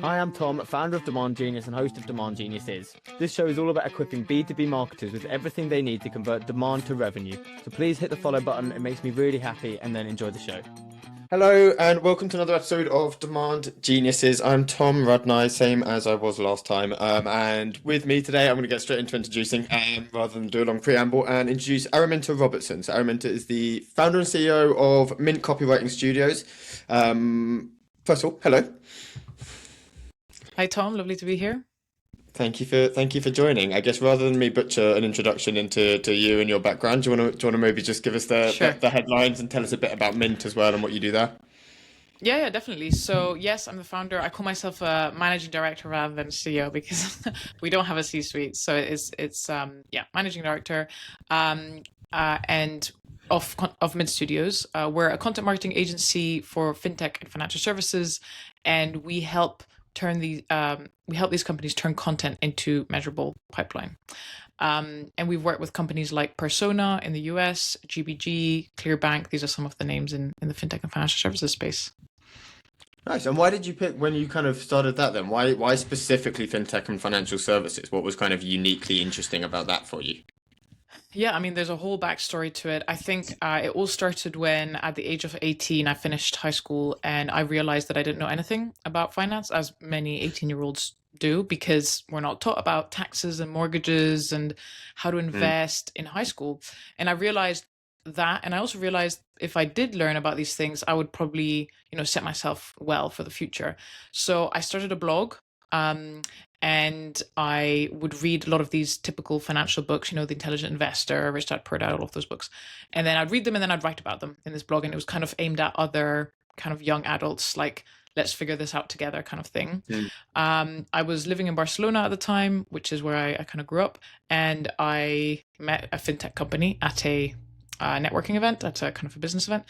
Hi, I'm Tom, founder of Demand Genius and host of Demand Geniuses. This show is all about equipping B2B marketers with everything they need to convert demand to revenue. So please hit the follow button, it makes me really happy, and then enjoy the show. Hello and welcome to another episode of Demand Geniuses. I'm Tom Rudnai, same as I was last time. And with me today, I'm going to get straight into introducing, rather than do a long preamble, and introduce Araminta Robertson. So Araminta is the founder and CEO of Mint Copywriting Studios. First of all, hello. Hi Tom, lovely to be here. Thank you for joining. I guess rather than me butcher an introduction into you and your background, do you want to maybe just give us Sure. the headlines and tell us a bit about Mint as well and what you do there? Yeah, definitely. So yes, I'm the founder. I call myself a managing director rather than CEO because we don't have a C-suite. So it's managing director, and of Mint Studios. We're a content marketing agency for fintech and financial services, and we help these companies turn content into measurable pipeline. And we've worked with companies like Persona in the US, GBG, Clearbank. These are some of the names in the fintech and financial services space. Nice. And why did you pick, when you kind of started that then? Why specifically fintech and financial services? What was kind of uniquely interesting about that for you? Yeah, I mean, there's a whole backstory to it. I think it all started when, at the age of 18, I finished high school and I realized that I didn't know anything about finance, as many 18-year-olds do, because we're not taught about taxes and mortgages and how to invest in high school. And I realized that, and I also realized if I did learn about these things, I would probably, set myself well for the future. So I started a blog. And I would read a lot of these typical financial books, The Intelligent Investor, Rich Dad Poor Dad, all of those books. And then I'd read them and then I'd write about them in this blog. And it was kind of aimed at other kind of young adults, like, let's figure this out together kind of thing. I was living in Barcelona at the time, which is where I kind of grew up. And I met a fintech company at a networking event, at a kind of a business event.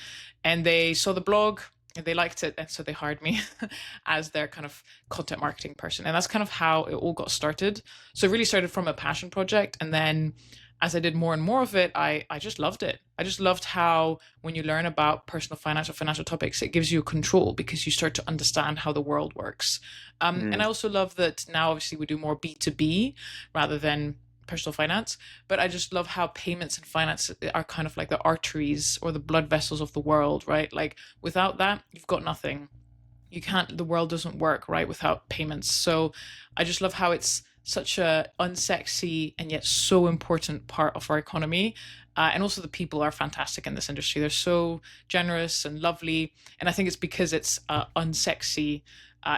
And they saw the blog. They liked it, and so they hired me as their kind of content marketing person. And that's kind of how it all got started. So it really started from a passion project. And then as I did more and more of it, I just loved it. I just loved how when you learn about personal finance or financial topics, it gives you control because you start to understand how the world works. And I also love that now, obviously, we do more B2B rather than personal finance, but I just love how payments and finance are kind of like the arteries or the blood vessels of the world, right? Like without that, you've got nothing. The world doesn't work, right, without payments. So I just love how it's such a unsexy and yet so important part of our economy. And also the people are fantastic in this industry. They're so generous and lovely. And I think it's because it's unsexy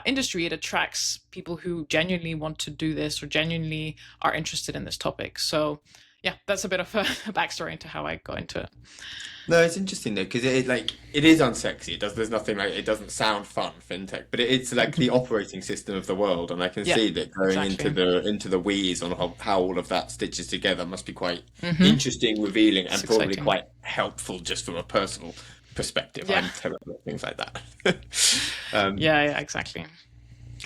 industry, it attracts people who genuinely want to do this or genuinely are interested in this topic. So yeah, that's a bit of a backstory into how I got into it. No, it's interesting though, because it is unsexy. There's nothing like, it doesn't sound fun, fintech, but it's like the operating system of the world, and I can see that going into the weeds on how all of that stitches together must be quite interesting, revealing, and probably exciting. Quite helpful just from a personal perspective. I'm terrible at things like that. Yeah, exactly.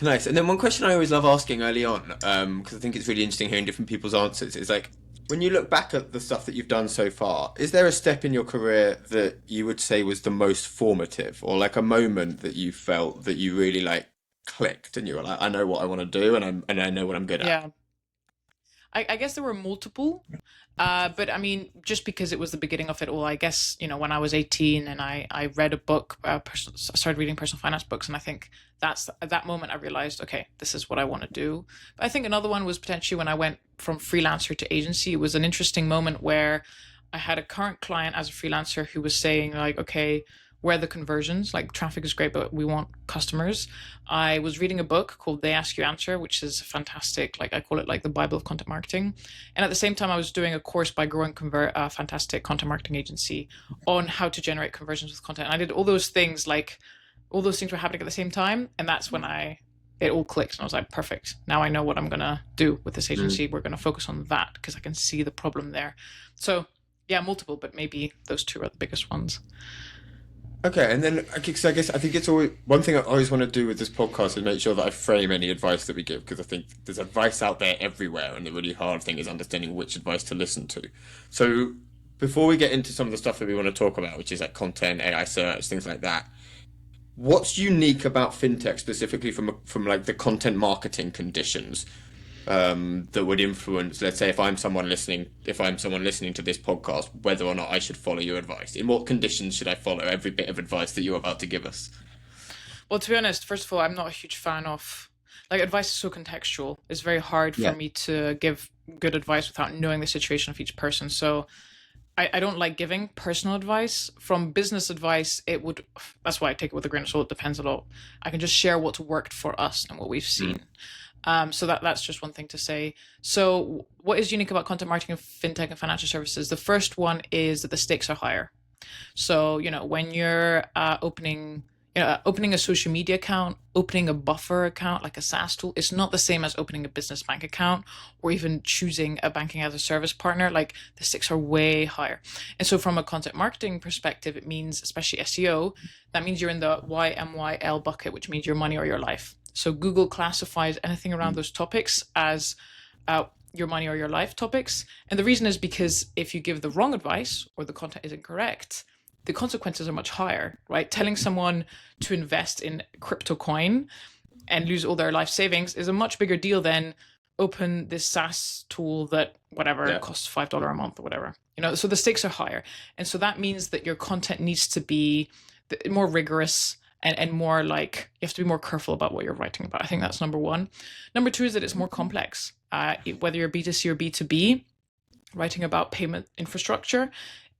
Nice. And then one question I always love asking early on, because I think it's really interesting hearing different people's answers, is like, when you look back at the stuff that you've done so far, is there a step in your career that you would say was the most formative, or like a moment that you felt that you really like clicked and you were like, I know what I want to do and I know what I'm good at? Yeah. I guess there were multiple, but I mean, just because it was the beginning of it all, I guess, when I was 18 and I read a book, started reading personal finance books, and I think that's at that moment I realized, okay, this is what I want to do. But I think another one was potentially when I went from freelancer to agency. It was an interesting moment where I had a current client as a freelancer who was saying like, okay, where are the conversions? Like traffic is great, but we want customers. I was reading a book called They Ask You Answer, which is fantastic. Like I call it like the Bible of content marketing. And at the same time, I was doing a course by Grow and Convert, a fantastic content marketing agency, on how to generate conversions with content. And I did all those things, like all those things were happening at the same time. And that's when it all clicked. And I was like, perfect. Now I know what I'm going to do with this agency. We're going to focus on that because I can see the problem there. So yeah, multiple, but maybe those two are the biggest ones. Okay, and then I guess I think it's always one thing I always want to do with this podcast is make sure that I frame any advice that we give, because I think there's advice out there everywhere, and the really hard thing is understanding which advice to listen to. So before we get into some of the stuff that we want to talk about, which is like content, AI search, things like that, what's unique about fintech specifically from like the content marketing conditions that would influence, let's say, if I'm someone listening to this podcast, whether or not I should follow your advice? In what conditions should I follow every bit of advice that you're about to give us? Well, to be honest, first of all, I'm not a huge fan of, like, advice is so contextual. It's very hard for me to give good advice without knowing the situation of each person. So I don't like giving personal advice. From business advice, that's why I take it with a grain of salt. It depends a lot. I can just share what's worked for us and what we've seen. So that's just one thing to say. So what is unique about content marketing, fintech, and financial services? The first one is that the stakes are higher. So, when you're opening a social media account, opening a buffer account like a SaaS tool, it's not the same as opening a business bank account or even choosing a banking as a service partner. Like, the stakes are way higher. And so from a content marketing perspective, it means, especially SEO, that means you're in the YMYL bucket, which means your money or your life. So Google classifies anything around those topics as your money or your life topics. And the reason is because if you give the wrong advice or the content is incorrect, the consequences are much higher, right? Telling someone to invest in crypto coin and lose all their life savings is a much bigger deal than open this SaaS tool that costs $5 a month or whatever. So the stakes are higher. And so that means that your content needs to be more rigorous and more like, you have to be more careful about what you're writing about. I think that's number one. Number two is that it's more complex. Whether you're B2C or B2B, writing about payment infrastructure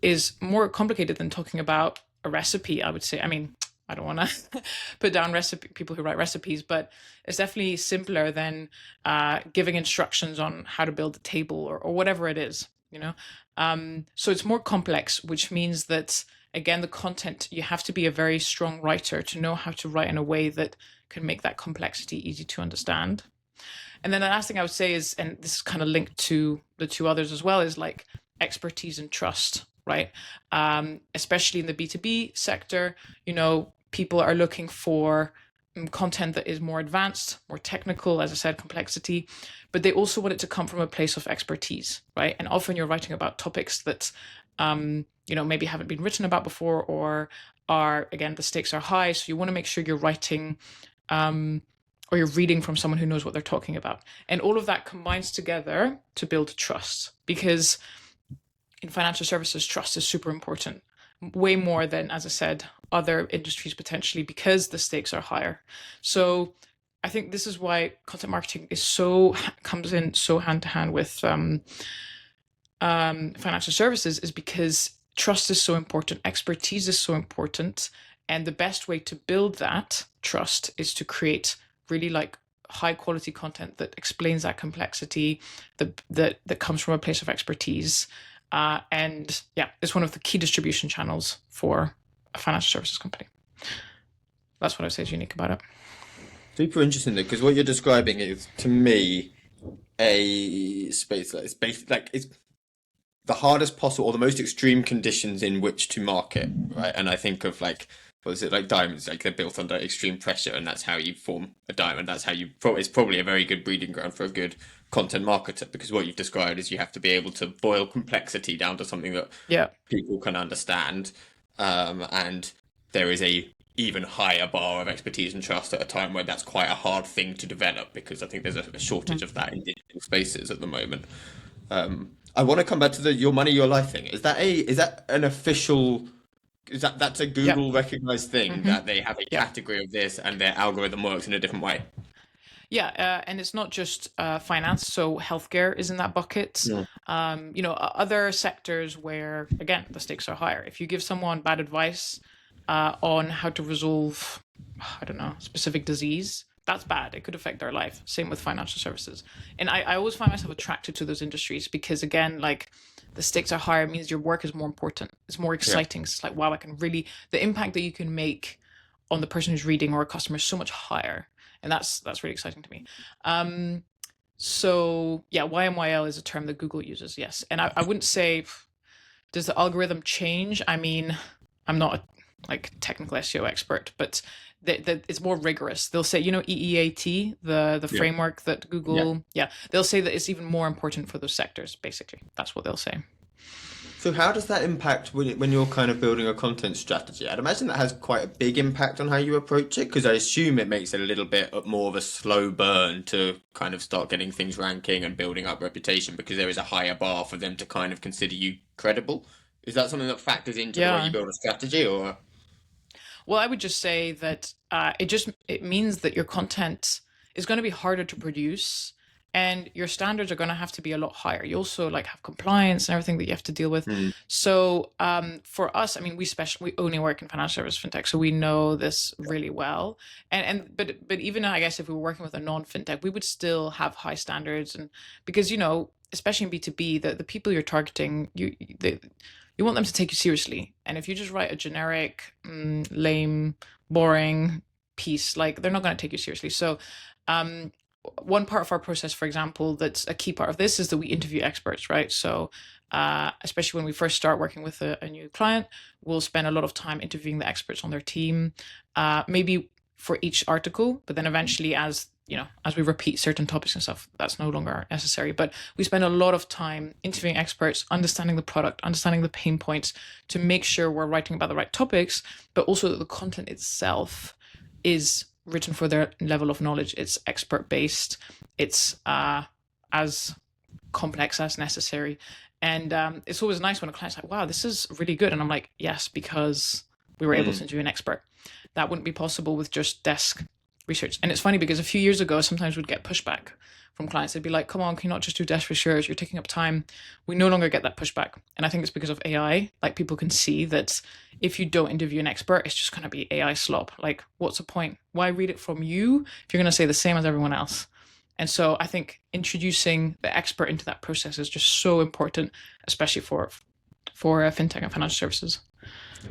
is more complicated than talking about a recipe, I would say. I mean, I don't want to put down people who write recipes, but it's definitely simpler than giving instructions on how to build a table or whatever it is, So it's more complex, which means that, again, the content, you have to be a very strong writer to know how to write in a way that can make that complexity easy to understand. And then the last thing I would say is, and this is kind of linked to the two others as well, is like expertise and trust. Right. Especially in the B2B sector, people are looking for content that is more advanced, more technical, as I said, complexity, but they also want it to come from a place of expertise. Right. And often you're writing about topics that, maybe haven't been written about before or are, again, the stakes are high. So you want to make sure you're writing or you're reading from someone who knows what they're talking about. And all of that combines together to build trust, because in financial services, trust is super important, way more than, as I said, other industries potentially, because the stakes are higher. So I think this is why content marketing comes in so hand to hand with financial services, is because trust is so important, expertise is so important, and the best way to build that trust is to create really like high quality content that explains that complexity, that comes from a place of expertise. And it's one of the key distribution channels for a financial services company. That's what I say is unique about it. Super interesting, though, because what you're describing is, to me, a space that is it's the hardest possible or the most extreme conditions in which to market, right? And I think of diamonds, like they're built under extreme pressure, and that's how you form a diamond. That's how it's probably a very good breeding ground for a good content marketer, because what you've described is you have to be able to boil complexity down to something that people can understand, and there is a even higher bar of expertise and trust at a time where that's quite a hard thing to develop, because I think there's a shortage of that in digital spaces at the moment. I want to come back to the your money, your life thing. Is that an official? That's a Google recognized thing that they have a category of this and their algorithm works in a different way? Yeah, and it's not just finance. So healthcare is in that bucket. Other sectors where, again, the stakes are higher. If you give someone bad advice on how to resolve, specific disease, that's bad. It could affect their life. Same with financial services. And I always find myself attracted to those industries because, again, like, the stakes are higher, means your work is more important. It's more exciting. It's like, wow, the impact that you can make on the person who's reading or a customer is so much higher. And that's really exciting to me. YMYL is a term that Google uses, yes. And I wouldn't say, does the algorithm change? I mean, I'm not a technical SEO expert, but it's more rigorous. They'll say, EEAT, the framework that Google, they'll say that it's even more important for those sectors, basically. That's what they'll say. So how does that impact when you're kind of building a content strategy? I'd imagine that has quite a big impact on how you approach it, because I assume it makes it a little bit more of a slow burn to kind of start getting things ranking and building up reputation, because there is a higher bar for them to kind of consider you credible. Is that something that factors into the way Yeah. you build a strategy, or? Well, I would just say that it means that your content is going to be harder to produce, and your standards are going to have to be a lot higher. You also like have compliance and everything that you have to deal with. Mm, So for us, I mean, we only work in financial service fintech, so we know this really well. But even I guess if we were working with a non-fintech, we would still have high standards, and because especially in B2B, the people you're targeting, you want them to take you seriously. And if you just write a generic, lame, boring piece, like they're not going to take you seriously. So one part of our process, for example, that's a key part of this is that we interview experts, right? So especially when we first start working with a new client, we'll spend a lot of time interviewing the experts on their team, maybe for each article, but then eventually as we repeat certain topics and stuff, that's no longer necessary. But we spend a lot of time interviewing experts, understanding the product, understanding the pain points, to make sure we're writing about the right topics, but also that the content itself is written for their level of knowledge. It's expert based. It's as complex as necessary. And it's always nice when a client's like, wow, this is really good. And I'm like, yes, because we were able to interview an expert. That wouldn't be possible with just desk research. And it's funny because a few years ago, sometimes we'd get pushback from clients. They'd be like, come on, can you not just do desk research? You're taking up time. We no longer get that pushback. And I think it's because of AI. Like, people can see that if you don't interview an expert, it's just going to be AI slop. Like, what's the point? Why read it from you if you're going to say the same as everyone else? And so I think introducing the expert into that process is just so important, especially for fintech and financial services.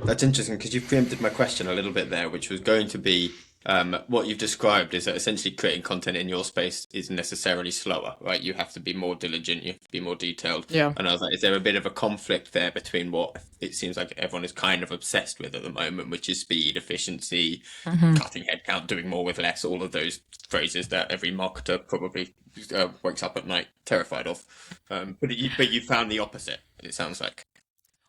That's interesting, because you preempted my question a little bit there, which was going to be what you've described is that essentially creating content in your space is necessarily slower, right? You have to be more diligent, you have to be more detailed. Yeah. And I was like, is there a bit of a conflict there between what it seems like everyone is kind of obsessed with at the moment, which is speed, efficiency, cutting headcount, doing more with less, all of those phrases that every marketer probably wakes up at night terrified of. But you found the opposite, it sounds like.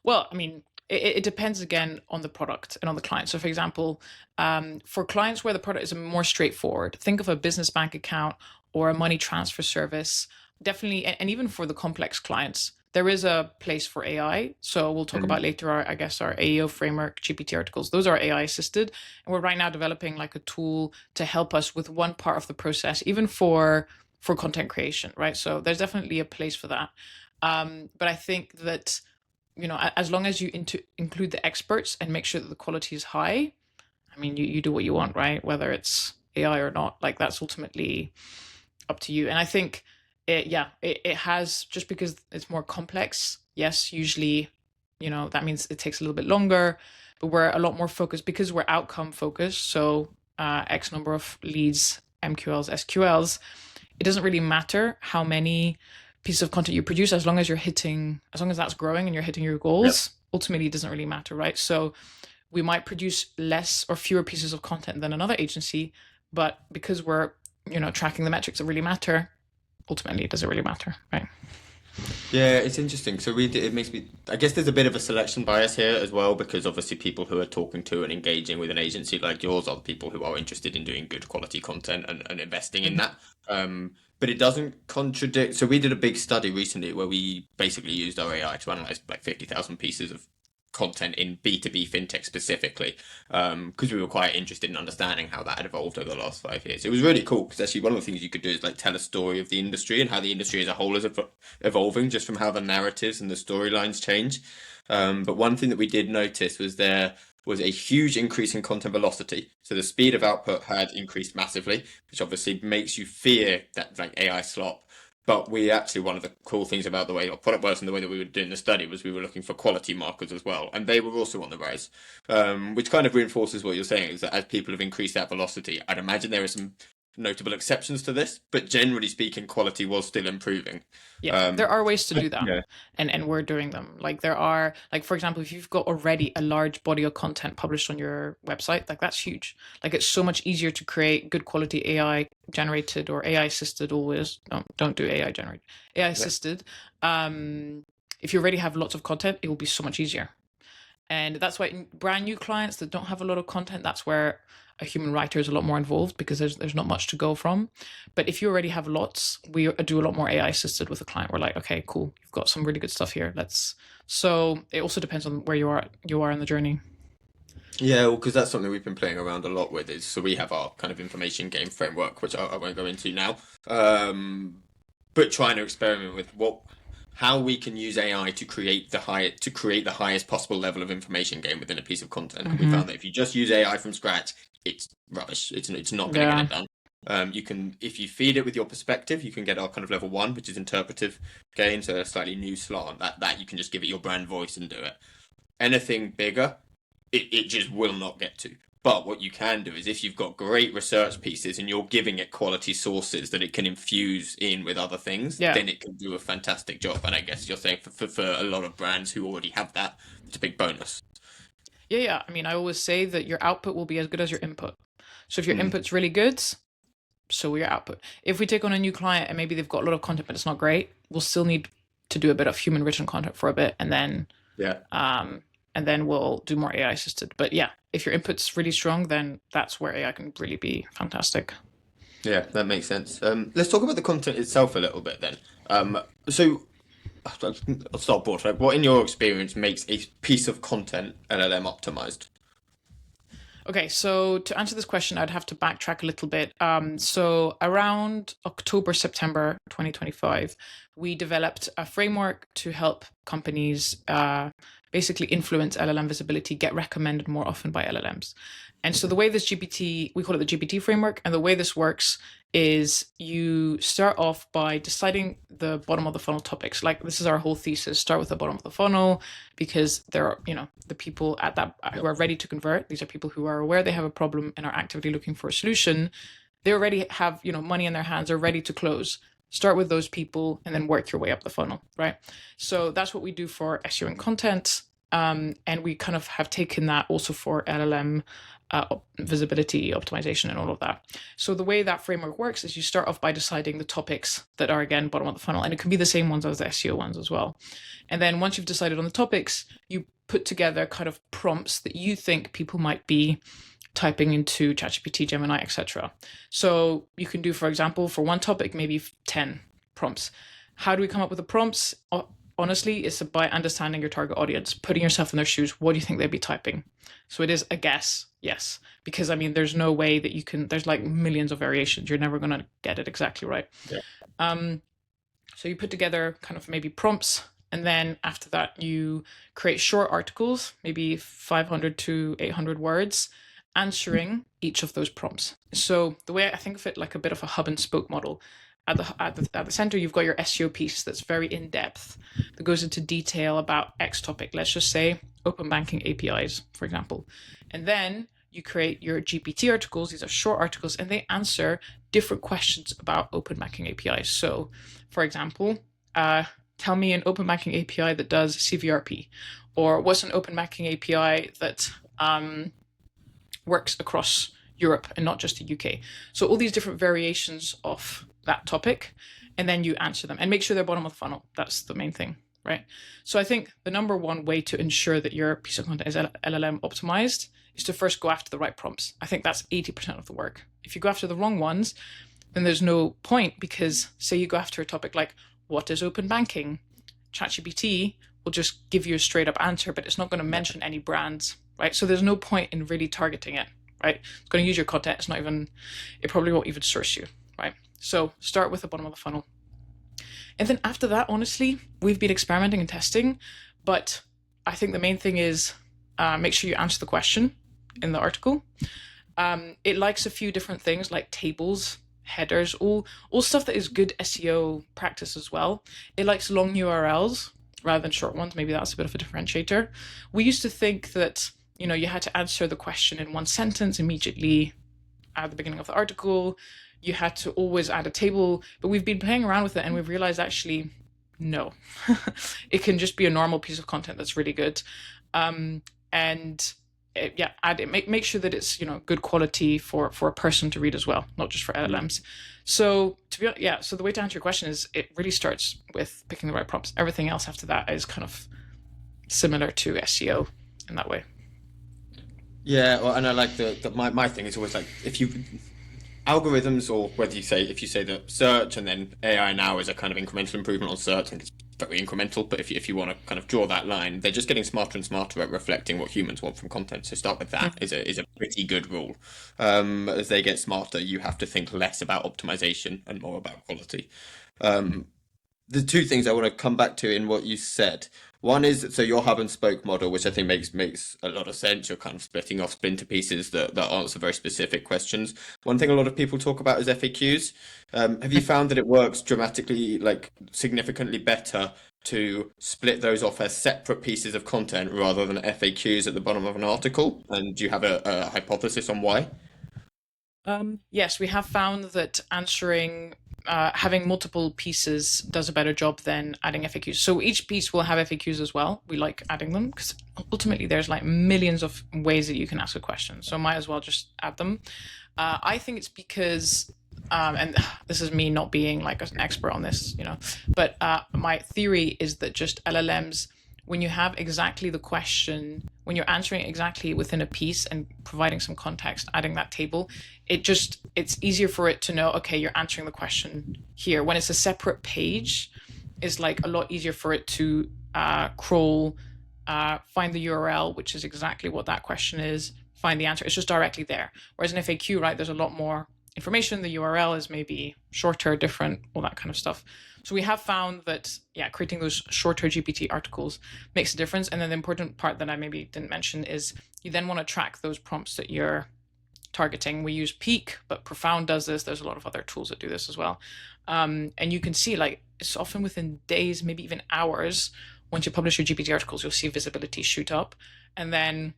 Well, I mean, it depends again on the product and on the client. So for example, for clients where the product is more straightforward, think of a business bank account or a money transfer service, definitely. And even for the complex clients, there is a place for AI. So we'll talk about later, our AEO framework, GPT articles. Those are AI assisted. And we're right now developing like a tool to help us with one part of the process, even for content creation, right? So there's definitely a place for that. But I think that, as long as you include the experts and make sure that the quality is high, I mean, you do what you want, right? Whether it's AI or not, like that's ultimately up to you. And I think it has, just because it's more complex. Yes, usually, that means it takes a little bit longer, but we're a lot more focused because we're outcome focused. So X number of leads, MQLs, SQLs, it doesn't really matter how many piece of content you produce, as long as that's growing and you're hitting your goals. Ultimately it doesn't really matter, right? So we might produce less or fewer pieces of content than another agency, but because we're tracking the metrics that really matter, ultimately it doesn't really matter, right? Yeah, it's interesting. So it makes me, I guess there's a bit of a selection bias here as well, because obviously people who are talking to and engaging with an agency like yours are the people who are interested in doing good quality content and investing in that. But it doesn't contradict. So we did a big study recently where we basically used our AI to analyze like 50,000 pieces of content in B2B fintech specifically, because we were quite interested in understanding how that had evolved over the last 5 years. It was really cool because actually one of the things you could do is like tell a story of the industry and how the industry as a whole is evolving, just from how the narratives and the storylines change. But one thing that we did notice was there was a huge increase in content velocity. So the speed of output had increased massively, which obviously makes you fear that like AI slop. But one of the cool things about the way our product works and the way that we were doing the study was we were looking for quality markers as well. And they were also on the rise, which kind of reinforces what you're saying, is that as people have increased that velocity, I'd imagine there are some notable exceptions to this, but generally speaking, quality was still improving. Yeah, there are ways to do that, yeah. and we're doing them. Like there are, like for example, if you've got already a large body of content published on your website, like that's huge. Like it's so much easier to create good quality AI generated or AI assisted. Always don't do AI generated, AI assisted If you already have lots of content, it will be so much easier. And that's why brand new clients that don't have a lot of content, that's where a human writer is a lot more involved, because there's not much to go from. But if you already have lots, we do a lot more AI assisted with the client. We're like, okay, cool, you've got some really good stuff here. So it also depends on where you are in the journey. Yeah, well, because that's something we've been playing around a lot with. So we have our kind of information game framework, which I won't go into now. But trying to experiment with how we can use AI to create the highest possible level of information gain within a piece of content. And we found that if you just use AI from scratch, it's rubbish. It's not going to get it done. You can, if you feed it with your perspective, you can get our kind of level 1, which is interpretive gain, so a slightly new slot. That you can just give it your brand voice and do it. Anything bigger, it just will not get to. But what you can do is, if you've got great research pieces and you're giving it quality sources that it can infuse in with other things, then it can do a fantastic job. And I guess you're saying for a lot of brands who already have that, it's a big bonus. Yeah. I mean, I always say that your output will be as good as your input. So if your input's really good, so will your output. If we take on a new client and maybe they've got a lot of content but it's not great, we'll still need to do a bit of human written content for a bit, and then we'll do more AI assisted. But yeah, if your input's really strong, then that's where AI can really be fantastic. Yeah, that makes sense. Let's talk about the content itself a little bit then. So I'll start broad. Right? What, in your experience, makes a piece of content LLM optimized? Okay, so to answer this question, I'd have to backtrack a little bit. So around October, September 2025, we developed a framework to help companies basically influence LLM visibility, get recommended more often by LLMs. And so the way this GPT, we call it the GPT framework, and the way this works is you start off by deciding the bottom of the funnel topics. Like, this is our whole thesis: start with the bottom of the funnel, because there are, the people at that who are ready to convert. These are people who are aware they have a problem and are actively looking for a solution. They already have, money in their hands, are ready to close. Start with those people and then work your way up the funnel, right? So that's what we do for SEO and content. And we kind of have taken that also for LLM visibility optimization and all of that. So the way that framework works is you start off by deciding the topics that are, again, bottom of the funnel, and it can be the same ones as the SEO ones as well. And then once you've decided on the topics, you put together kind of prompts that you think people might be typing into ChatGPT, Gemini, etc. So you can do, for example, for one topic, maybe 10 prompts. How do we come up with the prompts? Honestly, it's by understanding your target audience, putting yourself in their shoes. What do you think they'd be typing? So it is a guess, yes, because there's no way that you can. There's like millions of variations. You're never going to get it exactly right. Yeah. So you put together kind of maybe prompts, and then after that you create short articles, maybe 500 to 800 words, answering each of those prompts. So the way I think of it, like a bit of a hub and spoke model. At the center, you've got your SEO piece that's very in depth, that goes into detail about X topic. Let's just say open banking APIs, for example. And then you create your GPT articles. These are short articles, and they answer different questions about open banking APIs. So, for example, tell me an open banking API that does CVRP, or what's an open banking API that works across Europe and not just the UK. So all these different variations of that topic, and then you answer them and make sure they're bottom of the funnel. That's the main thing, right? So I think the number one way to ensure that your piece of content is LLM optimized is to first go after the right prompts. I think that's 80% of the work. If you go after the wrong ones, then there's no point, because say you go after a topic like, what is open banking? ChatGPT will just give you a straight up answer, but it's not going to mention any brands, right? So there's no point in really targeting it, right? It's going to use your content. It probably won't even source you, right? So start with the bottom of the funnel. And then after that, honestly, we've been experimenting and testing, but I think the main thing is make sure you answer the question in the article. It likes a few different things like tables, headers, all stuff that is good SEO practice as well. It likes long URLs rather than short ones. Maybe that's a bit of a differentiator. We used to think that, you had to answer the question in one sentence immediately at the beginning of the article. You had to always add a table, but we've been playing around with it and we've realized actually, no, it can just be a normal piece of content that's really good. Add it, make sure that it's, good quality for a person to read as well, not just for LLMs. So to be honest, yeah. So the way to answer your question is it really starts with picking the right prompts. Everything else after that is kind of similar to SEO in that way. Yeah, well, and I like my thing is always like if you algorithms, or whether if you say that search and then AI now is a kind of incremental improvement on search, I think it's very incremental, but if you want to kind of draw that line, they're just getting smarter and smarter at reflecting what humans want from content. So start with that is a pretty good rule. As they get smarter, you have to think less about optimization and more about quality. The two things I want to come back to in what you said. One is, so your hub and spoke model, which I think makes a lot of sense. You're kind of splitting off splinter pieces that answer very specific questions. One thing a lot of people talk about is FAQs. Have you found that it works dramatically, like significantly better to split those off as separate pieces of content rather than FAQs at the bottom of an article? And do you have a hypothesis on why? Yes, we have found that having multiple pieces does a better job than adding FAQs. So each piece will have FAQs as well. We like adding them because ultimately there's like millions of ways that you can ask a question. So might as well just add them. I think it's because, and this is me not being like an expert on this, but my theory is that just LLMs, when you have exactly the question, when you're answering it exactly within a piece and providing some context, adding that table, it's easier for it to know, okay, you're answering the question here. When it's a separate page, it's like a lot easier for it to crawl, find the URL, which is exactly what that question is, find the answer. It's just directly there. Whereas an FAQ, right, there's a lot more information. The URL is maybe shorter, different, all that kind of stuff. So we have found that, creating those shorter GPT articles makes a difference. And then the important part that I maybe didn't mention is you then want to track those prompts that you're targeting. We use Peak, but Profound does this. There's a lot of other tools that do this as well. And you can see like it's often within days, maybe even hours. Once you publish your GPT articles, you'll see visibility shoot up. And then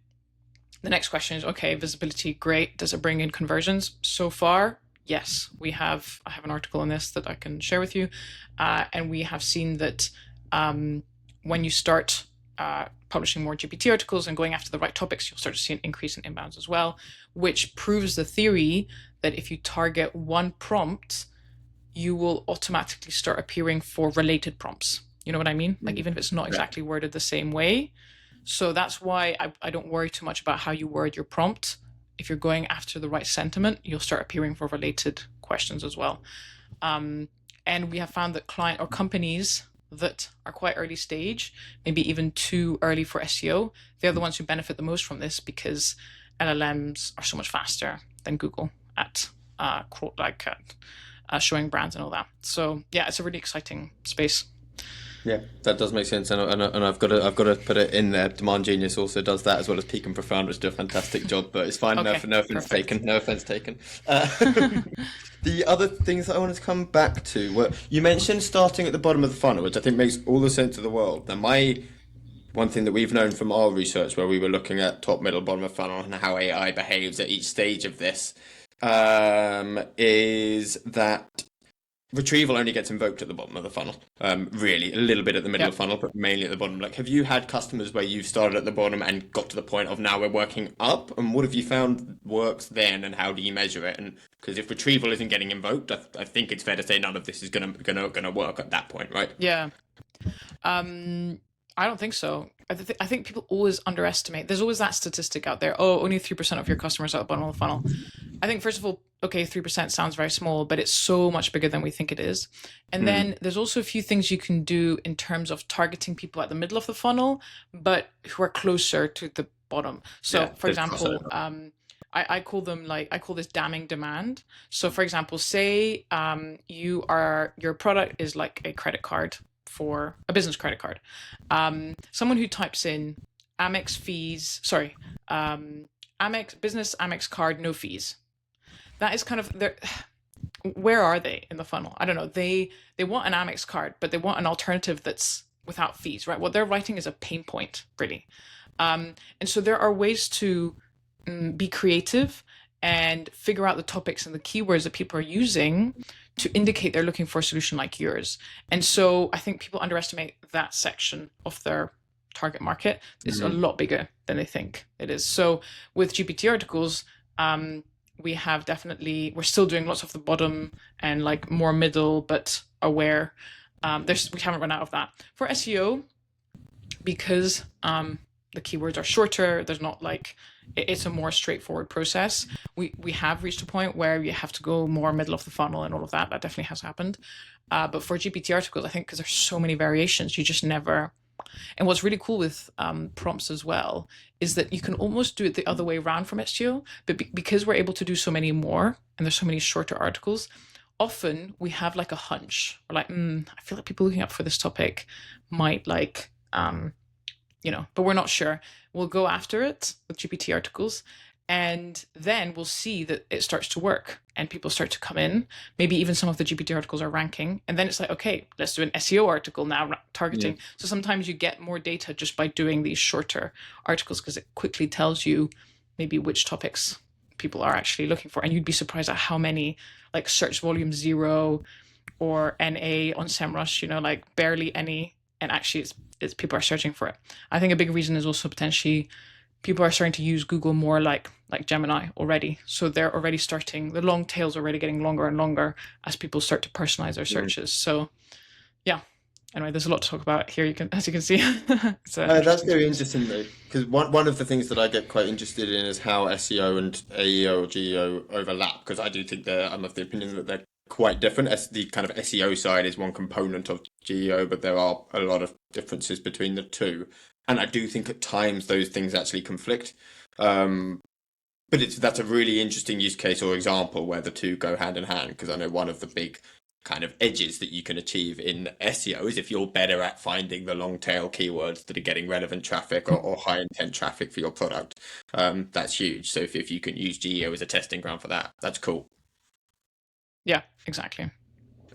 the next question is, okay, visibility, great. Does it bring in conversions? So far, yes, I have an article on this that I can share with you. And we have seen that when you start publishing more GPT articles and going after the right topics, you'll start to see an increase in inbounds as well, which proves the theory that if you target one prompt, you will automatically start appearing for related prompts. You know what I mean? Like even if it's not exactly worded the same way. So that's why I don't worry too much about how you word your prompt. If you're going after the right sentiment, you'll start appearing for related questions as well. And we have found that client or companies that are quite early stage, maybe even too early for SEO, they're the ones who benefit the most from this because LLMs are so much faster than Google at showing brands and all that. So yeah, it's a really exciting space. Yeah, that does make sense, and I've got to put it in there. Demand Genius also does that, as well as Peak and Profound, which do a fantastic job. But it's fine. Okay, no offense taken. No offense taken. The other things that I wanted to come back to were, you mentioned starting at the bottom of the funnel, which I think makes all the sense of the world. Now, one thing that we've known from our research, where we were looking at top, middle, bottom of funnel, and how AI behaves at each stage of this, is that retrieval only gets invoked at the bottom of the funnel. Really, a little bit at the middle of the funnel, but mainly at the bottom. Like, have you had customers where you've started at the bottom and got to the point of now we're working up? And what have you found works then, and how do you measure it? And because if retrieval isn't getting invoked, I think it's fair to say none of this is gonna work at that point, right? Yeah. I don't think so. I think people always underestimate. There's always that statistic out there. Oh, only 3% of your customers are at the bottom of the funnel. I think, first of all, okay, 3% sounds very small, but it's so much bigger than we think it is. And then there's also a few things you can do in terms of targeting people at the middle of the funnel, but who are closer to the bottom. So, for example, I call this damning demand. So, for example, say your product is like a credit card, for a business credit card. Someone who types in Amex fees, Amex business Amex card, no fees. That is kind of where are they in the funnel? I don't know. They want an Amex card, but they want an alternative that's without fees, right? What they're writing is a pain point, really. And so there are ways to be creative and figure out the topics and the keywords that people are using to indicate they're looking for a solution like yours. And so I think people underestimate that section of their target market. It's a lot bigger than they think it is. So with GPT articles, we have definitely, we're still doing lots of the bottom and like more middle, but aware. We haven't run out of that. For SEO, because the keywords are shorter, there's not like, it's a more straightforward process. We have reached a point where you have to go more middle of the funnel and all of that. That definitely has happened. But for GPT articles, I think because there's so many variations, you just never. And what's really cool with prompts as well is that you can almost do it the other way around from SEO, but because we're able to do so many more and there's so many shorter articles, often we have like a hunch, or like, I feel like people looking up for this topic might like, but we're not sure. We'll go after it with GPT articles, and then we'll see that it starts to work and people start to come in. Maybe even some of the GPT articles are ranking, and then it's like, okay, let's do an SEO article now targeting. Yeah. So sometimes you get more data just by doing these shorter articles, because it quickly tells you maybe which topics people are actually looking for. And you'd be surprised at how many, like search volume 0 or NA on SEMrush, like barely any. And actually it's people are searching for it. I think a big reason is also potentially people are starting to use Google more like Gemini already. So they're already the long tails already getting longer and longer as people start to personalize their searches. So yeah. Anyway, there's a lot to talk about here. As you can see. That's very interesting though, because one of the things that I get quite interested in is how SEO and AEO or GEO overlap, because I do think I'm of the opinion that they're quite different. As the kind of SEO side is one component of GEO, but there are a lot of differences between the two. And I do think at times those things actually conflict. But that's a really interesting use case or example where the two go hand in hand, because I know one of the big kind of edges that you can achieve in SEO is if you're better at finding the long tail keywords that are getting relevant traffic or high intent traffic for your product. That's huge. So if you can use GEO as a testing ground for that, that's cool. Yeah, exactly.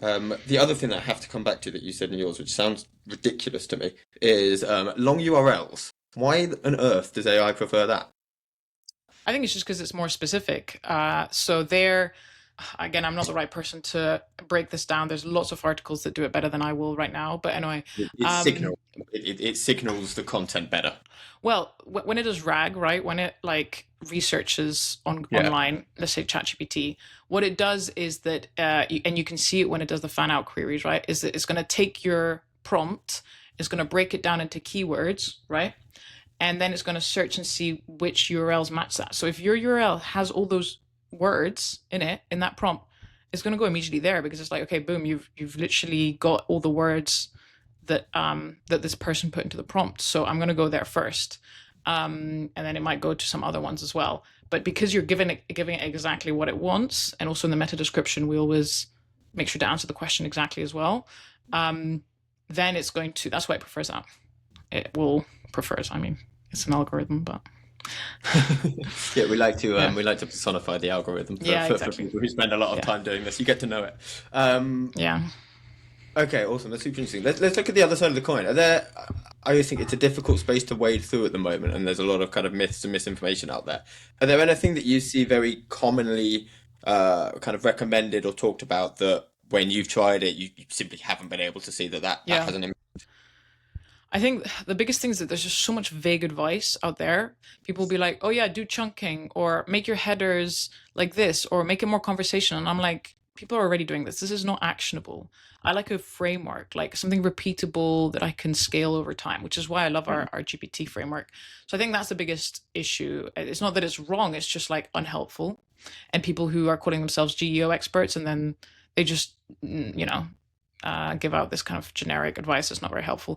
The other thing that I have to come back to that you said in yours, which sounds ridiculous to me, is long URLs. Why on earth does AI prefer that? I think it's just because it's more specific. So there, again, I'm not the right person to break this down. There's lots of articles that do it better than I will right now. But anyway, it signals the content better. Well, when it does RAG, right? When it like researches online, let's say ChatGPT, what it does is that, and you can see it when it does the fan out queries, right? Is that it's going to take your prompt, it's going to break it down into keywords, right? And then it's going to search and see which URLs match that. So if your URL has all those words in it, in that prompt, it's going to go immediately there, because it's like, okay, boom, you've literally got all the words that that this person put into the prompt. So I'm going to go there first. And then it might go to some other ones as well. But because you're giving it exactly what it wants, and also in the meta description, we always make sure to answer the question exactly as well. Then it's going to, that's why it prefers that. It will prefers, I mean, it's an algorithm, but yeah, we like to personify the algorithm for people who spend a lot of time doing this. You get to know it. Okay, awesome. That's super interesting. Let's look at the other side of the coin. I think it's a difficult space to wade through at the moment, and there's a lot of kind of myths and misinformation out there. Are there anything that you see very commonly kind of recommended or talked about that when you've tried it, you simply haven't been able to see that has an impact? I think the biggest thing is that there's just so much vague advice out there. People will be like, oh yeah, do chunking, or make your headers like this, or make it more conversational. And I'm like, people are already doing this. This is not actionable. I like a framework, like something repeatable that I can scale over time, which is why I love our GPT framework. So I think that's the biggest issue. It's not that it's wrong, it's just like unhelpful. And people who are calling themselves GEO experts, and then they just, give out this kind of generic advice that's not very helpful.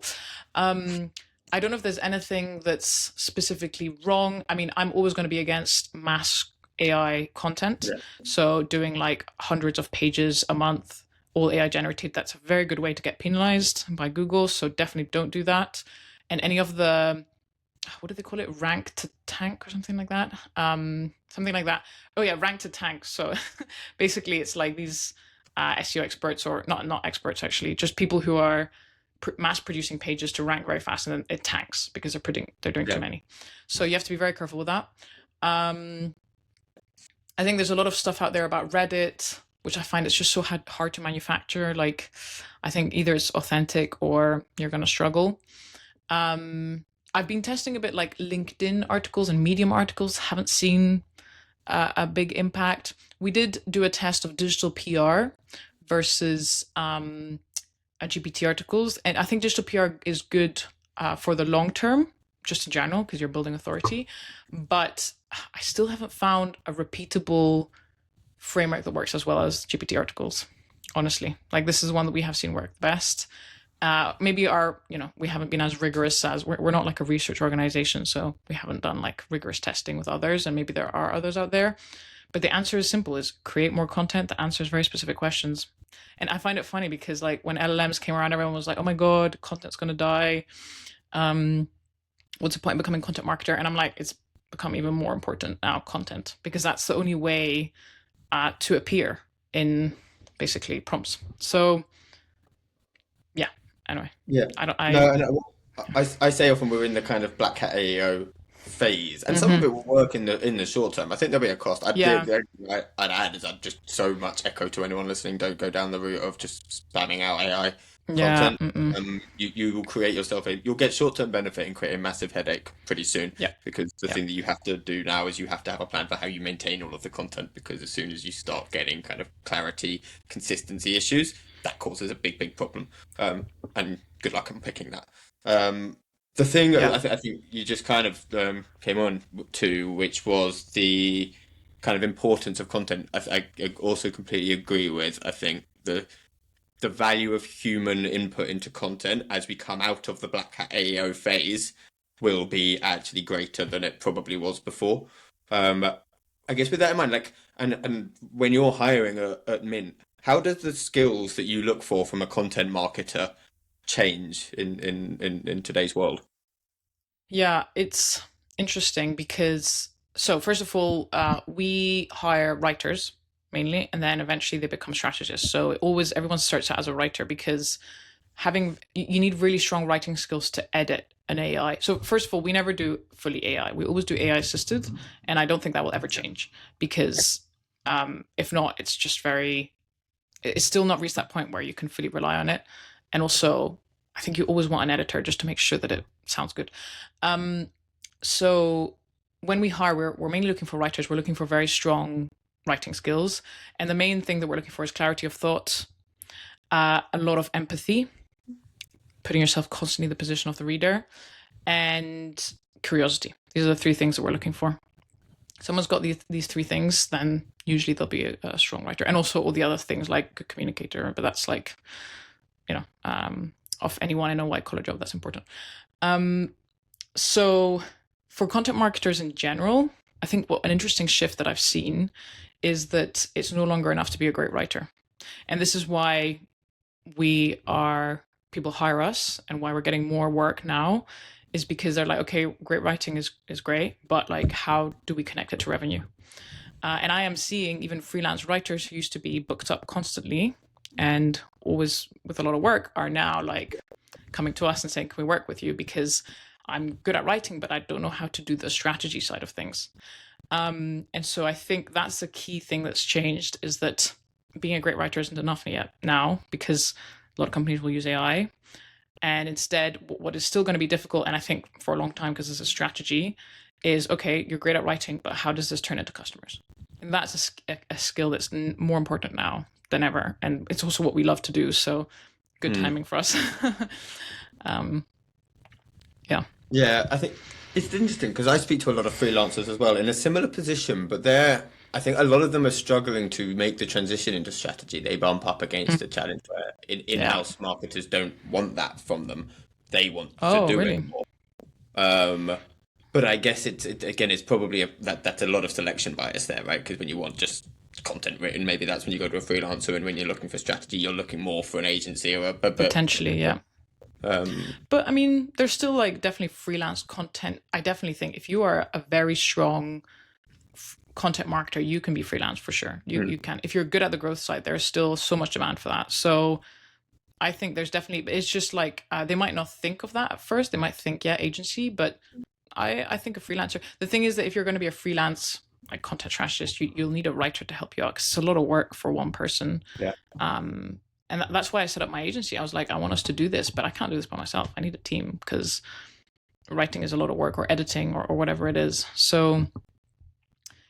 I don't know if there's anything that's specifically wrong. I mean, I'm always going to be against mass AI content. Yeah. So doing like hundreds of pages a month, all AI generated, that's a very good way to get penalized by Google. So definitely don't do that. And any of the, what do they call it? Rank to tank or something like that. Something like that. Oh yeah, rank to tank. So basically it's like these SEO experts, or not experts actually, just people who are mass producing pages to rank very fast, and then it tanks because they're doing too many. So you have to be very careful with that. I think there's a lot of stuff out there about Reddit, which I find it's just so hard to manufacture. Like, I think either it's authentic or you're going to struggle. I've been testing a bit like LinkedIn articles and Medium articles. Haven't seen a big impact. We did do a test of digital PR versus GPT articles, and I think digital PR is good for the long term, just in general, because you're building authority. But I still haven't found a repeatable framework that works as well as GPT articles. Honestly, like this is one that we have seen work best. Maybe we haven't been as rigorous as we're not like a research organization, so we haven't done like rigorous testing with others, and maybe there are others out there. But the answer is simple: is create more content that answers very specific questions. And I find it funny because like when LLMs came around, everyone was like, "Oh my god, content's gonna die. What's the point in becoming a content marketer?" And I'm like, it's become even more important now, content, because that's the only way to appear in basically prompts. So yeah, anyway. Yeah. I say often we're in the kind of black hat AEO phase, and some of it will work in the short term. I think there'll be a cost. I'd add is I'd just so much echo to anyone listening: don't go down the route of just spamming out AI content. You will create yourself you'll get short-term benefit and create a massive headache pretty soon. Because the thing that you have to do now is you have to have a plan for how you maintain all of the content, because as soon as you start getting kind of clarity, consistency issues, that causes a big problem. And good luck unpicking that. The thing I think you just kind of came on to, which was the kind of importance of content. I also completely agree with. I think the value of human input into content as we come out of the black hat AEO phase will be actually greater than it probably was before. I guess with that in mind, like, and when you're hiring at Mint, how does the skills that you look for from a content marketer change in today's world? Yeah, it's interesting because, so first of all, we hire writers mainly, and then eventually they become strategists. So everyone starts out as a writer, because you need really strong writing skills to edit an AI. So first of all, we never do fully AI. We always do AI assisted, and I don't think that will ever change, because if not, it's still not reached that point where you can fully rely on it. And also, I think you always want an editor just to make sure that it sounds good. So when we hire, we're mainly looking for writers. We're looking for very strong writing skills. And the main thing that we're looking for is clarity of thought, a lot of empathy, putting yourself constantly in the position of the reader, and curiosity. These are the three things that we're looking for. Someone's got these three things, then usually they'll be a strong writer. And also all the other things like good communicator, but that's like, of anyone in a white collar job, that's important. So for content marketers in general, I think an interesting shift that I've seen is that it's no longer enough to be a great writer. And this is why people hire us, and why we're getting more work now, is because they're like, okay, great writing is great, but like, how do we connect it to revenue? And I am seeing even freelance writers who used to be booked up constantly and always with a lot of work are now like coming to us and saying, can we work with you? Because I'm good at writing, but I don't know how to do the strategy side of things. And so I think that's the key thing that's changed, is that being a great writer isn't enough yet now, because a lot of companies will use AI. And instead, what is still going to be difficult, and I think for a long time, because it's a strategy, is, okay, you're great at writing, but how does this turn into customers? And that's a skill that's more important now than ever. And it's also what we love to do. So good timing for us. Yeah, I think it's interesting because I speak to a lot of freelancers as well in a similar position, but I think a lot of them are struggling to make the transition into strategy. They bump up against a challenge where in-house marketers don't want that from them. They want to do it more. But I guess it's probably that's a lot of selection bias there, right? Because when you want just content written, maybe that's when you go to a freelancer, and when you're looking for strategy, you're looking more for an agency or potentially, yeah. But I mean, there's still like definitely freelance content. I definitely think if you are a very strong content marketer, you can be freelance for sure. You can. If you're good at the growth side, there's still so much demand for that. So I think there's definitely, it's just like, they might not think of that at first. They might think, agency, but I think a freelancer. The thing is that if you're going to be a freelance like content strategist, you'll need a writer to help you out, because it's a lot of work for one person. Yeah. And that's why I set up my agency. I was like, I want us to do this, but I can't do this by myself. I need a team, because writing is a lot of work, or editing, or whatever it is. So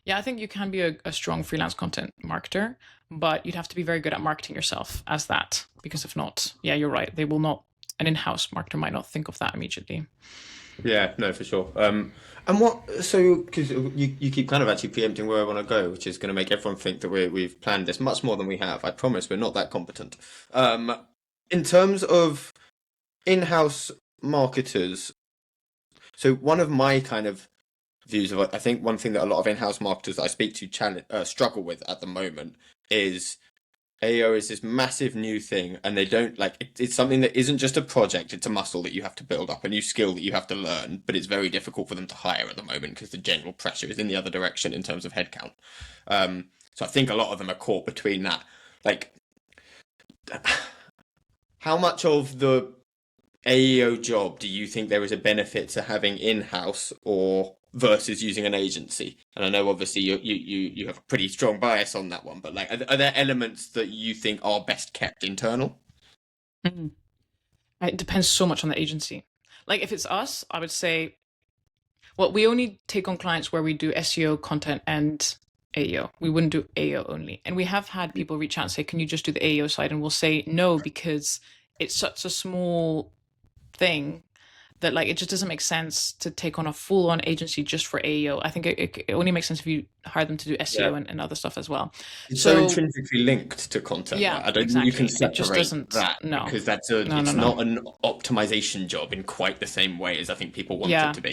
Yeah, I think you can be a strong freelance content marketer, but you'd have to be very good at marketing yourself as that. Because if not, yeah, you're right. They will not, an in-house marketer might not think of that immediately. Yeah, no, for sure. And what, so, because you keep kind of actually preempting where I want to go, which is going to make everyone think that we've planned this much more than we have. I promise we're not that competent. In terms of in-house marketers, so one of my kind of views of it, I think one thing that a lot of in-house marketers that I speak to struggle with at the moment is AEO is this massive new thing, and they don't it's something that isn't just a project, it's a muscle that you have to build up, a new skill that you have to learn, but it's very difficult for them to hire at the moment because the general pressure is in the other direction in terms of headcount. So I think a lot of them are caught between that. Like, how much of the AEO job do you think there is a benefit to having in-house or versus using an agency? And I know obviously you have a pretty strong bias on that one, but like, are there elements that you think are best kept internal? Mm. It depends so much on the agency. Like if it's us, I would say, well, we only take on clients where we do SEO, content, and AEO. We wouldn't do AEO only. And we have had people reach out and say, can you just do the AEO side? And we'll say no, because it's such a small thing that like it just doesn't make sense to take on a full-on agency just for AEO. I think it only makes sense if you hire them to do SEO and other stuff as well. It's so intrinsically linked to content. Yeah, right? I don't exactly. think you can separate it just doesn't, that no. because that's it's not an optimization job in quite the same way as I think people want it to be.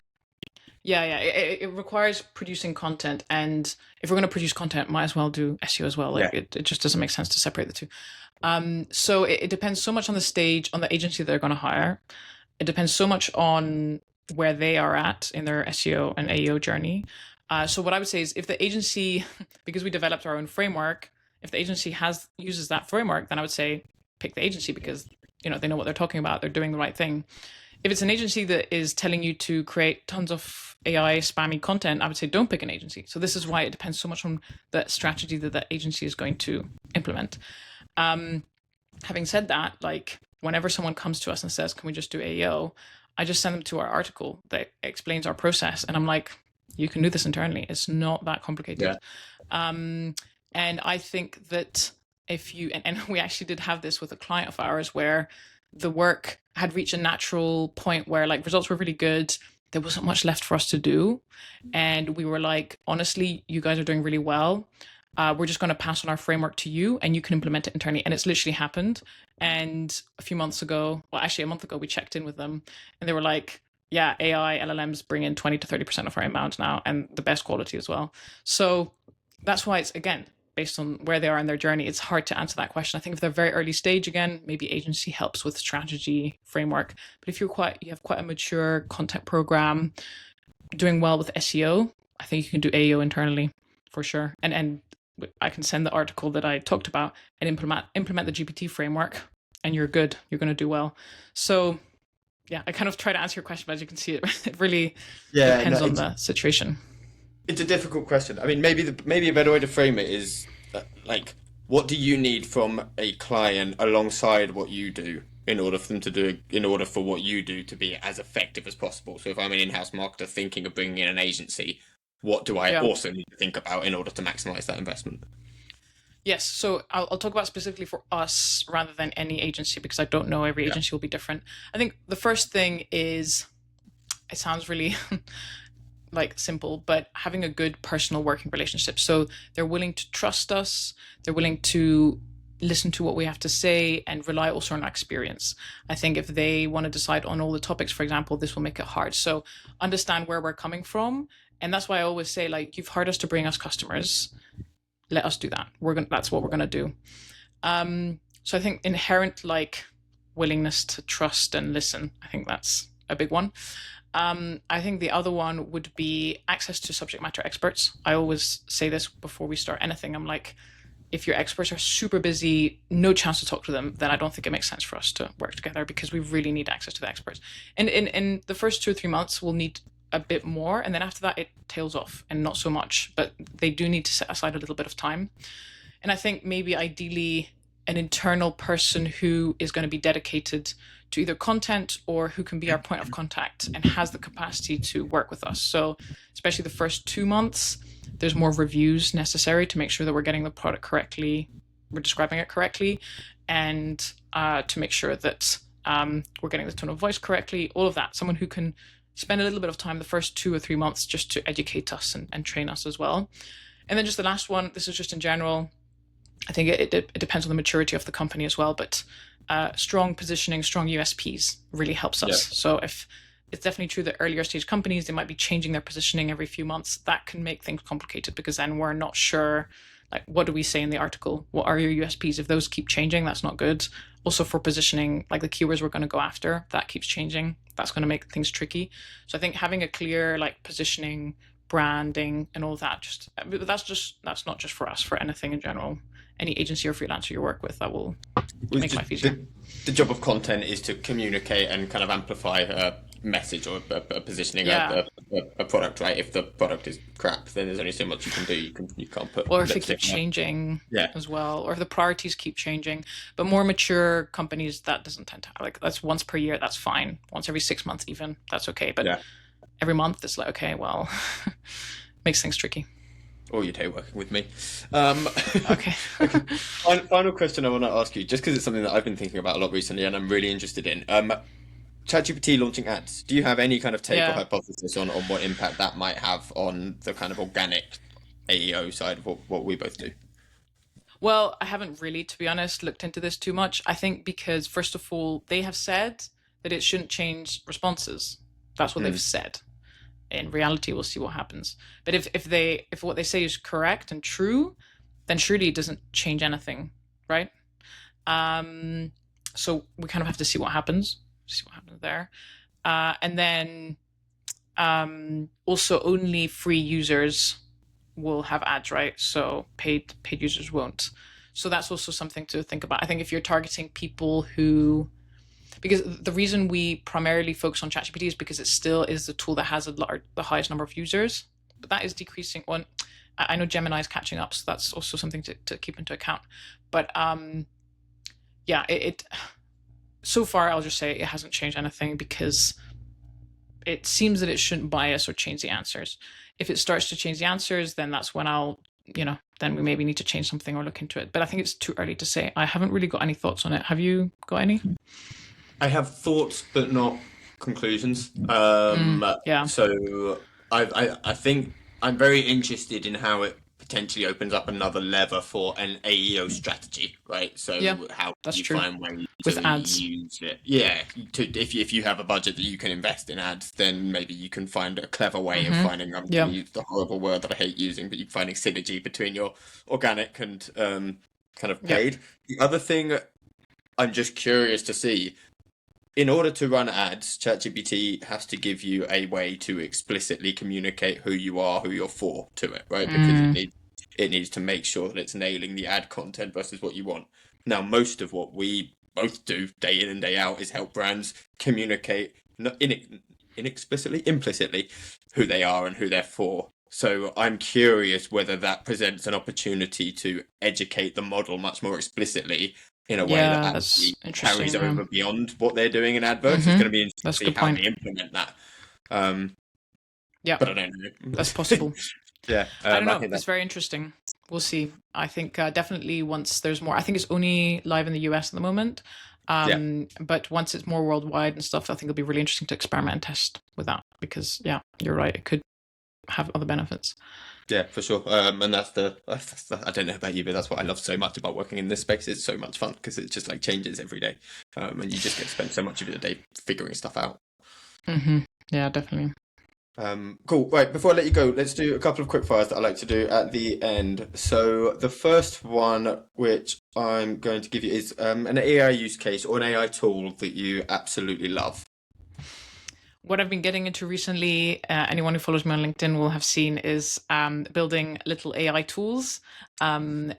Yeah. It requires producing content, and if we're going to produce content, might as well do SEO as well. Like it just doesn't make sense to separate the two. So it depends so much on the stage, on the agency they're going to hire. It depends so much on where they are at in their SEO and AEO journey. So what I would say is if the agency, because we developed our own framework, if the agency uses that framework, then I would say pick the agency because they know what they're talking about. They're doing the right thing. If it's an agency that is telling you to create tons of AI spammy content, I would say don't pick an agency. So this is why it depends so much on the strategy that that agency is going to implement. Having said that, like whenever someone comes to us and says, can we just do AEO? I just send them to our article that explains our process. And I'm like, you can do this internally. It's not that complicated. Yeah. And I think that if you, and we actually did have this with a client of ours where the work had reached a natural point where like results were really good. There wasn't much left for us to do. And we were like, honestly, you guys are doing really well. We're just going to pass on our framework to you and you can implement it internally. And it's literally happened. And a month ago, we checked in with them and they were like, yeah, AI, LLMs bring in 20 to 30% of our inbound now and the best quality as well. So that's why it's, again, based on where they are in their journey, it's hard to answer that question. I think if they're very early stage, again, maybe agency helps with strategy framework. But if you have quite a mature content program doing well with SEO, I think you can do AEO internally for sure. And I can send the article that I talked about and implement the GPT framework and you're good. You're going to do well. So yeah, I kind of try to answer your question, but as you can see, it really depends on the situation. It's a difficult question. I mean, maybe a better way to frame it is like, what do you need from a client alongside what you do in order for what you do to be as effective as possible? So if I'm an in-house marketer thinking of bringing in an agency, what do I also need to think about in order to maximize that investment? Yes, so I'll talk about specifically for us rather than any agency because I don't know, every agency will be different. I think the first thing is, it sounds really like simple, but having a good personal working relationship. So they're willing to trust us, they're willing to listen to what we have to say and rely also on our experience. I think if they want to decide on all the topics, for example, this will make it hard. So understand where we're coming from. And that's why I always say, like, you've hired us to bring us customers. Let us do that. That's what we're going to do. So I think inherent like willingness to trust and listen. I think that's a big one. I think the other one would be access to subject matter experts. I always say this before we start anything. I'm like, if your experts are super busy, no chance to talk to them, then I don't think it makes sense for us to work together because we really need access to the experts. And in the first 2 or 3 months, we'll need a bit more. And then after that, it tails off and not so much. But they do need to set aside a little bit of time. And I think maybe ideally an internal person who is going to be dedicated to either content or who can be our point of contact and has the capacity to work with us. So especially the first 2 months, there's more reviews necessary to make sure that we're getting the product correctly, we're describing it correctly, and to make sure that we're getting the tone of voice correctly, all of that. Someone who can spend a little bit of time the first 2 or 3 months just to educate us and train us as well. And then just the last one, this is just in general, I think it depends on the maturity of the company as well, but strong positioning, strong USPs really helps us. Yeah. So if it's definitely true that earlier stage companies, they might be changing their positioning every few months. That can make things complicated because then we're not sure, like, what do we say in the article? What are your USPs? If those keep changing, that's not good. Also for positioning, like the keywords we're going to go after, that keeps changing. That's going to make things tricky. So I think having a clear like positioning, branding and all that, that's not just for us, for anything in general. Any agency or freelancer you work with, that will make life easier. The job of content is to communicate and kind of amplify a message or a positioning, a product, right? If the product is crap, then there's only so much you can do. You can't put. Or if it keeps changing as well, or if the priorities keep changing. But more mature companies, that doesn't tend to, like, that's once per year, that's fine. Once every 6 months even, that's okay. But every month it's like, okay, well, makes things tricky. Or you'd hate working with me. Okay. Final question I want to ask you, just because it's something that I've been thinking about a lot recently and I'm really interested in. ChatGPT launching ads. Do you have any kind of take or hypothesis on what impact that might have on the kind of organic AEO side of what we both do? Well, I haven't really, to be honest, looked into this too much. I think because, first of all, they have said that it shouldn't change responses. That's what they've said. In reality, we'll see what happens. But if what they say is correct and true, then surely it doesn't change anything, right? So we kind of have to see what happens there. And then also only free users will have ads, right? So paid users won't. So that's also something to think about. I think if you're targeting people who, because the reason we primarily focus on ChatGPT is because it still is the tool that has the highest number of users, but that is decreasing. I know Gemini is catching up, so that's also something to keep into account. But it so far, I'll just say it hasn't changed anything because it seems that it shouldn't bias or change the answers. If it starts to change the answers, then that's when then we maybe need to change something or look into it. But I think it's too early to say. I haven't really got any thoughts on it. Have you got any? I have thoughts, but not conclusions. So I think I'm very interested in how it potentially opens up another lever for an AEO strategy, right? So how do you find ways with ads? Use it? Yeah, if you have a budget that you can invest in ads, then maybe you can find a clever way of finding. I'm going to use the horrible word that I hate using, but you're finding synergy between your organic and kind of paid. The other thing I'm just curious to see. In order to run ads, ChatGPT has to give you a way to explicitly communicate who you are, who you're for to it, right? Because it needs to make sure that it's nailing the ad content versus what you want. Now, most of what we both do day in and day out is help brands communicate implicitly who they are and who they're for. So I'm curious whether that presents an opportunity to educate the model much more explicitly in a way that actually carries over beyond what they're doing in adverts. It's going to be interesting to see how they implement that. But I don't know. That's possible. I don't know. It's very interesting. We'll see. I think definitely once there's more, I think it's only live in the US at the moment. But once it's more worldwide and stuff, I think it'll be really interesting to experiment and test with that because, you're right. It could have other benefits. Yeah, for sure. And that's the, I don't know about you, but that's what I love so much about working in this space. It's so much fun because it just like changes every day. And you just get to spend so much of your day figuring stuff out. Yeah, definitely. Cool. Right, before I let you go, let's do a couple of quick fires that I like to do at the end. So the first one, which I'm going to give you is an AI use case or an AI tool that you absolutely love. What I've been getting into recently, anyone who follows me on LinkedIn will have seen, is building little AI tools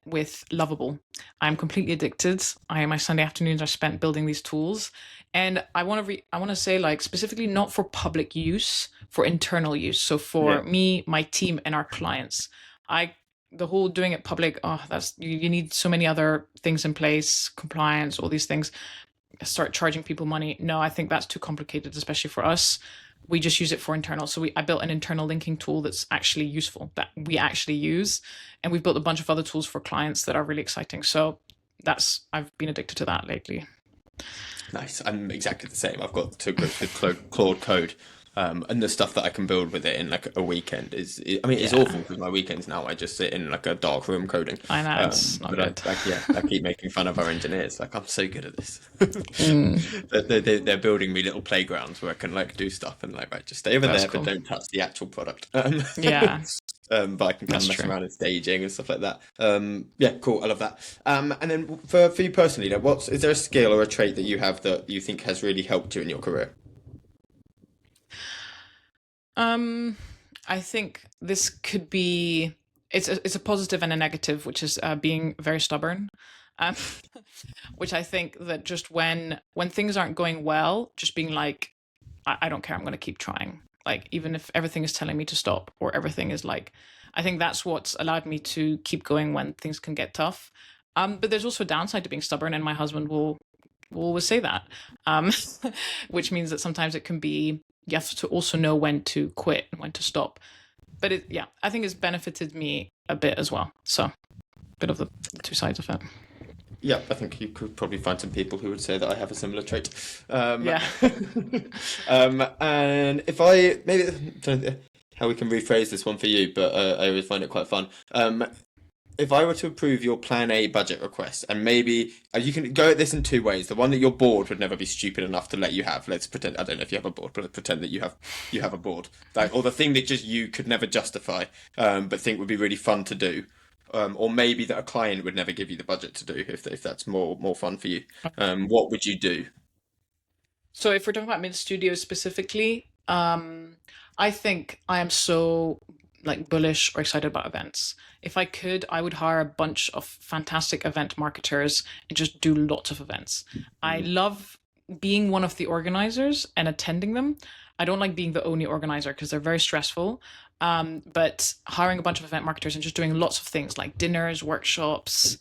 with Lovable. I'm completely addicted. My Sunday afternoons are spent building these tools. And I want to say, like, specifically not for public use, for internal use. So for me, my team, and our clients. I the whole doing it public, you need so many other things in place, compliance, all these things. Start charging people money. No, I think that's too complicated, especially for us. We just use it for internal. So I built an internal linking tool that's actually useful, that we actually use. And we've built a bunch of other tools for clients that are really exciting. So I've been addicted to that lately. Nice. I'm exactly the same. I've got to grips with Claude Code. And the stuff that I can build with it in like a weekend it's awful because my weekends now I just sit in like a dark room coding. I know, it's not good. I keep making fun of our engineers. Like, I'm so good at this. They're building me little playgrounds where I can like do stuff and like, right, just stay over there, cool. But don't touch the actual product. Yeah. But I can kind of mess around in staging and stuff like that. Yeah, cool. I love that. And then for you personally, is there a skill or a trait that you have that you think has really helped you in your career? I think this could be, it's a positive and a negative, which is being very stubborn. Which I think that just when things aren't going well, just being like, I don't care, I'm going to keep trying. Like, even if everything is telling me to stop or everything is like, I think that's what's allowed me to keep going when things can get tough. But there's also a downside to being stubborn, and my husband will always say that, which means that sometimes it can be, you have to also know when to quit and when to stop. But I think it's benefited me a bit as well. So a bit of the two sides of it. Yeah, I think you could probably find some people who would say that I have a similar trait. Yeah. And if how we can rephrase this one for you, but I always find it quite fun. If I were to approve your Plan A budget request, and maybe you can go at this in two ways. The one that your board would never be stupid enough to let you have. Let's pretend, I don't know if you have a board, but let's pretend that you have a board. Like, or the thing that just you could never justify, but think would be really fun to do. Or maybe that a client would never give you the budget to do if that's more fun for you. What would you do? So if we're talking about Mint Studio specifically, I think I am so like bullish or excited about events. If I could, I would hire a bunch of fantastic event marketers and just do lots of events. I love being one of the organizers and attending them. I don't like being the only organizer because they're very stressful. But hiring a bunch of event marketers and just doing lots of things like dinners, workshops,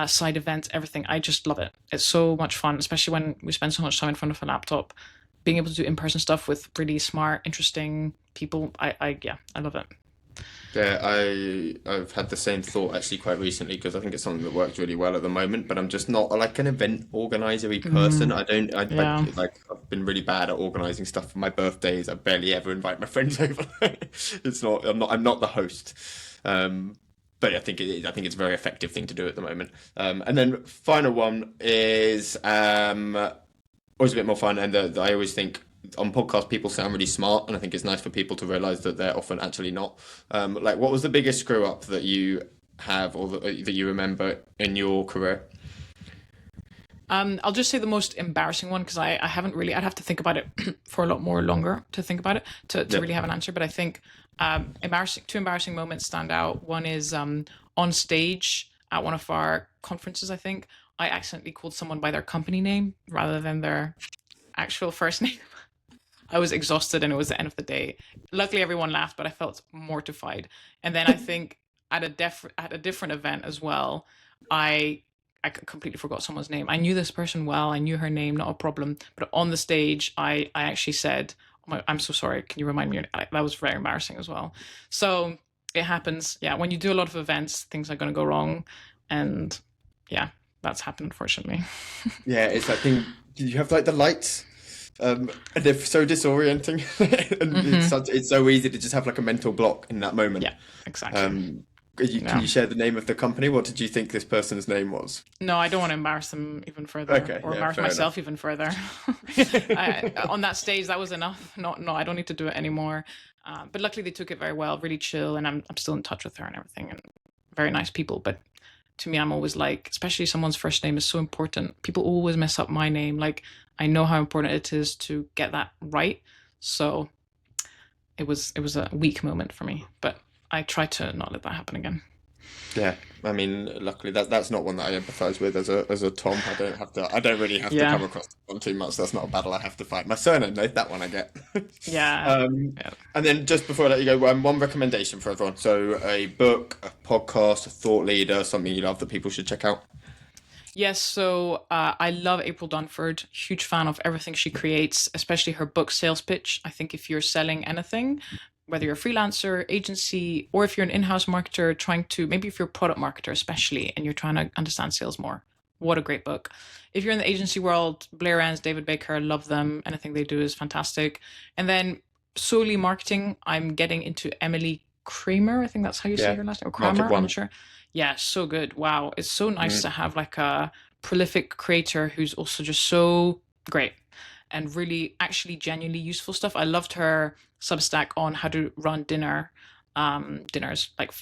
side events, everything. I just love it. It's so much fun, especially when we spend so much time in front of a laptop. Being able to do in-person stuff with really smart, interesting people. I love it. Yeah, I've had the same thought actually quite recently because I think it's something that works really well at the moment, but I'm just not like an event organizer-y person. I've been really bad at organizing stuff for my birthdays. I barely ever invite my friends over. I'm not the host. But I think it's a very effective thing to do at the moment. And then final one is always a bit more fun, and I always think on podcasts people sound really smart, and I think it's nice for people to realize that they're often actually not. Like, what was the biggest screw up that you have or that you remember in your career? I'll just say the most embarrassing one because I haven't really, I'd have to think about it for a lot more longer to think about it to really have an answer. But I think two embarrassing moments stand out. One is on stage at one of our conferences, I think I accidentally called someone by their company name rather than their actual first name. I was exhausted and it was the end of the day. Luckily everyone laughed, but I felt mortified. And then I think at a different event as well, I completely forgot someone's name. I knew this person well. I knew her name, not a problem. But on the stage, I actually said, I'm so sorry. Can you remind me? That was very embarrassing as well. So it happens. Yeah. When you do a lot of events, things are going to go wrong. And yeah, that's happened, unfortunately. Yeah. It's that thing. You have like the lights. And they're so disorienting. And it's so easy to just have like a mental block in that moment. Yeah, exactly. Can you share the name of the company? What did you think this person's name was? No, I don't want to embarrass them even further, or embarrass myself even further. On that stage, that was enough. No, I don't need to do it anymore. But luckily, they took it very well, really chill, and I'm still in touch with her and everything, and very nice people. But to me, I'm always like, especially someone's first name is so important. People always mess up my name. Like, I know how important it is to get that right. So it was a weak moment for me, but I try to not let that happen again. Yeah, I mean, luckily that's not one that I empathise with as a Tom. I don't really have to come across one too much. That's not a battle I have to fight. My surname though, that one I get. Yeah. And then just before I let you go, one recommendation for everyone. So a book, a podcast, a thought leader, something you love that people should check out. Yes, so I love April Dunford. Huge fan of everything she creates, especially her book Sales Pitch. I think if you're selling anything, whether you're a freelancer, agency, or if you're an in-house marketer maybe if you're a product marketer especially, and you're trying to understand sales more, what a great book. If you're in the agency world, Blair Enns, David Baker, love them. Anything they do is fantastic. And then solely marketing, I'm getting into Emily Kramer. I think that's how you say her last name. Or Kramer, I'm not sure. Yeah, so good. Wow. It's so nice to have like a prolific creator who's also just so great and really actually genuinely useful stuff. I loved her Substack on how to run dinners, like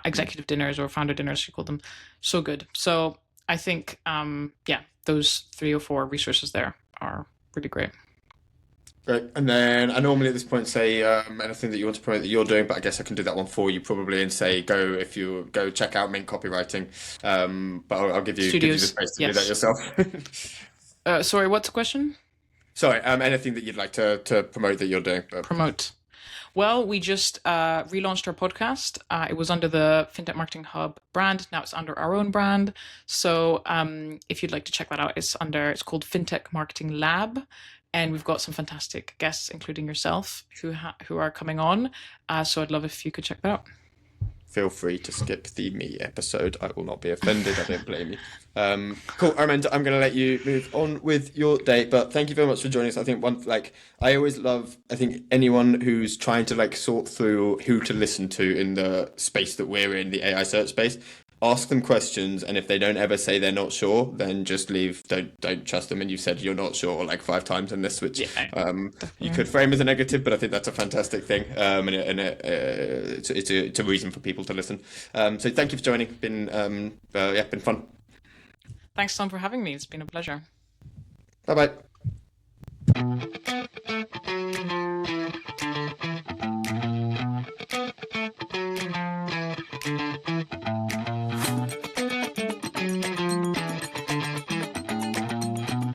executive dinners or founder dinners, she called them. So good. So I think, those 3 or 4 resources there are really great. Great. And then I normally at this point say anything that you want to promote that you're doing, but I guess I can do that one for you probably and say if you go check out Mint Copywriting. But I'll give you the space to do that yourself. Sorry, what's the question? Sorry, anything that you'd like to promote that you're doing. Promote. Well, we just relaunched our podcast. It was under the Fintech Marketing Hub brand. Now it's under our own brand. So if you'd like to check that out, it's called Fintech Marketing Lab. And we've got some fantastic guests, including yourself, who are coming on. So I'd love if you could check that out. Feel free to skip the me episode. I will not be offended. I don't blame you. Cool, Araminta, I'm going to let you move on with your day. But thank you very much for joining us. I think I always love, I think anyone who's trying to sort through who to listen to in the space that we're in, the AI search space. Ask them questions, and if they don't ever say they're not sure, then just leave. Don't trust them. And you said you're not sure 5 times in this, which you could frame as a negative, but I think that's a fantastic thing, and it's a reason for people to listen. So thank you for joining. Been fun. Thanks, Tom, for having me. It's been a pleasure. Bye bye.